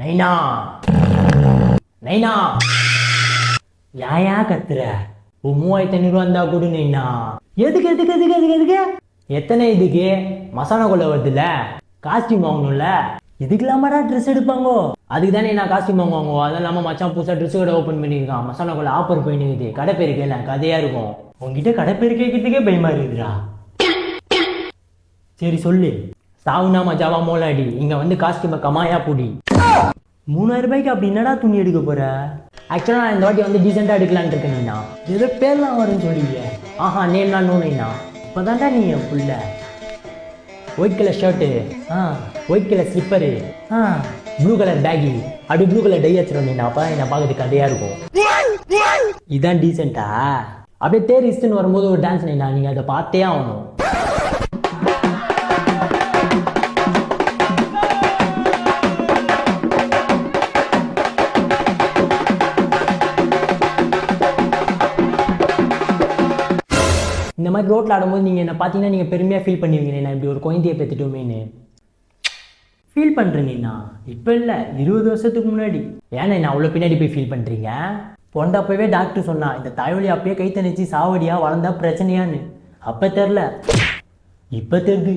நைனா நைனா யாயா கத்துற? 3500 இருந்தா கொடு நைனா. எதுக்கு எதுக்கு எதுக்கு எதுக்கு எதுக்கு எத்தனை இதுக்கு? மசாலா கொள்ள வருதுல்ல, காஸ்டியூம் வாங்கணும்ல, இதுக்கு இல்லாமடா ட்ரெஸ் எடுப்பாங்கோ. அதுக்கு தானே நான் காஸ்டியூம் வாங்குவாங்க. அதெல்லாம் இல்லாமல் மச்சான் புதுசாக ட்ரெஸ் கடை ஓப்பன் பண்ணியிருக்கான். மசாலா கொள்ள ஆஃபர் போயினுக்குது. கடை பேரு கேள, கதையா இருக்கும். உங்ககிட்ட கடை பேரு கேட்கறதுக்கே பயமா இருக்குதுடா. சரி சொல்லு. சாவுனா மஜாவா மோலாடி, இங்க வந்து காஸ்டியூமை கமாயா பூடி. 3000 ரூபாய்க்கு அப்படி என்னடா துணி எடுக்க போற? ஆக்சுவலாக நான் இந்த வாட்டி வந்து டீசெண்டாக எடுக்கலான்னு இருக்கேன். நீனா ஏதோ பேர்லாம் வரும்னு சொல்லிங்க. ஆஹா நேம்லாம் நோனா இப்போதான்டா நீ என் புள்ள. White colour shirt, white colour slipper, blue colour baggy, அப்படி ப்ளூ கலர் டை வச்சிடும். நீ அப்போ என்னை பார்க்கறதுக்கு கதையாக இருக்கும். இதான் டீசெண்டா? அப்படியே தேர் இஸ்ட்டுன்னு வரும்போது ஒரு டான்ஸ் நைனா, நீங்கள் அதை பார்த்தே ஆகணும். இந்த மாதிரி ரோட்டில் ஆடும்போது நீங்கள் என்ன பார்த்தீங்கன்னா நீங்கள் பெருமையாக ஃபீல் பண்ணுவீங்க. நான் இப்படி ஒரு குழந்தையை பெற்றுட்டோமேன்னு ஃபீல் பண்ணுறேன்னா. இப்போ இல்லை, 20 வருஷத்துக்கு முன்னாடி. ஏன்னா நான் அவ்வளோ பின்னாடி போய் ஃபீல் பண்ணுறீங்க? பொண்டப்பவே டாக்டர் சொன்னா இந்த தாய்வழி அப்பயே கை தணிச்சு சாவடியா வளர்ந்தா பிரச்சனையான்னு. அப்போ தெரில, இப்போ தெரியுது.